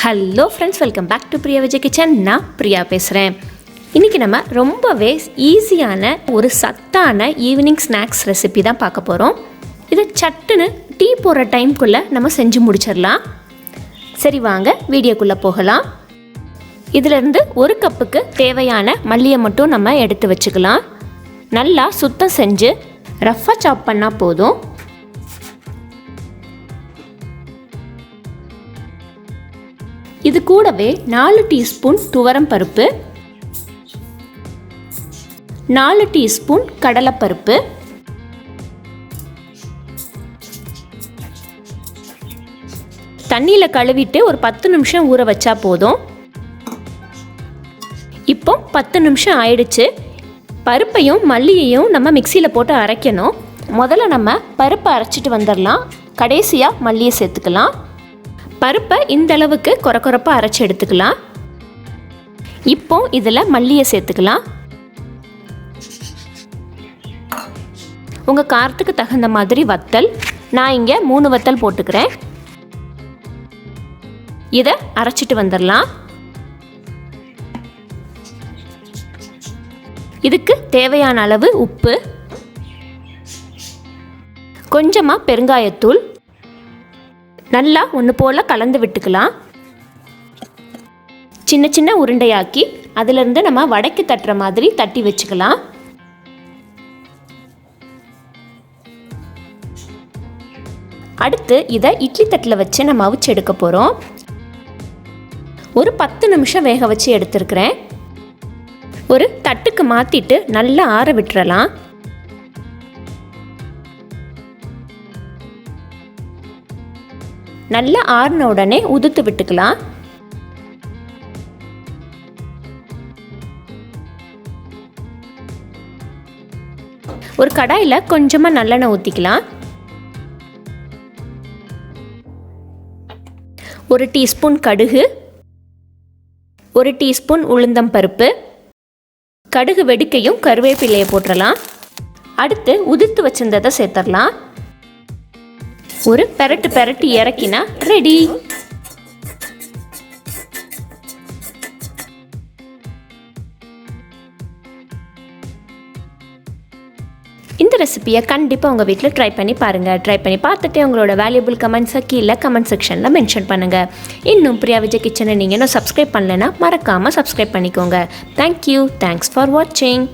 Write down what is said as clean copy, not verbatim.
Hello friends, welcome back to Priya Vijay kitchen. நான் பிரியா பேசுகிறேன். இன்றைக்கி நம்ம ரொம்பவே ஈஸியான ஒரு சத்தான ஈவினிங் ஸ்நாக்ஸ் ரெசிபி தான் பார்க்க போகிறோம். இதை சட்டுன்னு டீ போடுற டைம்குள்ளே நம்ம செஞ்சு முடிச்சிடலாம். சரி, வாங்க வீடியோக்குள்ளே போகலாம். இதிலேருந்து ஒரு கப்புக்கு தேவையான மல்லியை மட்டும் நம்ம எடுத்து வச்சுக்கலாம். நல்லா சுத்தம் செஞ்சு ரஃப்பாக சாப் பண்ணால் போதும். இது கூடவே 4 டீஸ்பூன் துவரம் பருப்பு, 4 டீஸ்பூன் கடலைப்பருப்பு, தண்ணியில் கழுவிட்டு ஒரு 10 நிமிஷம் ஊற வச்சா போதும். இப்போ 10 நிமிஷம் ஆயிடுச்சு. பருப்பையும் மல்லியையும் நம்ம மிக்சியில் போட்டு அரைக்கணும். முதல்ல நம்ம பருப்பை அரைச்சிட்டு வந்துடலாம். கடைசியாக மல்லியை சேர்த்துக்கலாம். பருப்பை இந்த அளவுக்கு கொரப்பாக அரைச்சி எடுத்துக்கலாம். இப்போ இதில் மல்லியை சேர்த்துக்கலாம். உங்கள் காரத்துக்கு தகுந்த மாதிரி வத்தல், நான் இங்கே 3 வத்தல் போட்டுக்கிறேன். இதை அரைச்சிட்டு வந்துடலாம். இதுக்கு தேவையான அளவு உப்பு, கொஞ்சமாக பெருங்காயத்தூள், நல்லா ஒன்று போல் கலந்து விட்டுக்கலாம். சின்ன சின்ன உருண்டையாக்கி அதிலிருந்து நம்ம வடைக்கு தட்டுற மாதிரி தட்டி வச்சுக்கலாம். அடுத்து இதை இட்லி தட்டில் வச்சு நம்ம அவிச்சு எடுக்க போகிறோம். ஒரு 10 நிமிஷம் வேக வச்சு எடுத்துருக்கிறேன். ஒரு தட்டுக்கு மாற்றிட்டு நல்லா ஆற விட்டுறலாம். நல்லா ஆறின உடனே உதுத்து விட்டுக்கலாம். ஒரு கடாயில் கொஞ்சமாக நல்லெண்ணெய் ஊற்றிக்கலாம். 1 டீஸ்பூன் கடுகு, 1 டீஸ்பூன் உளுந்தம் பருப்பு, கடுகு வெடிக்கையும் கருவேப்பிலையை போட்டுடலாம். அடுத்து உதிர்த்து வச்சிருந்ததை சேர்த்துடலாம். ஒரு பெரட்டு இறக்கினா ரெடி. இந்த ரெசிபியை கண்டிப்பாக உங்கள் வீட்டில் ட்ரை பண்ணி பாருங்கள். ட்ரை பண்ணி பார்த்துட்டு உங்களோட வேல்யூபிள் கமெண்ட்ஸை கீழே கமெண்ட் செக்ஷனில் மென்ஷன் பண்ணுங்கள். இன்னும் பிரியா விஜய் கிச்சனை நீங்கள் இன்னும் சப்ஸ்கிரைப் பண்ணலைன்னா மறக்காமல் சப்ஸ்கிரைப் பண்ணிக்கோங்க. தேங்க்யூ. தேங்க்ஸ் ஃபார் வாட்சிங்.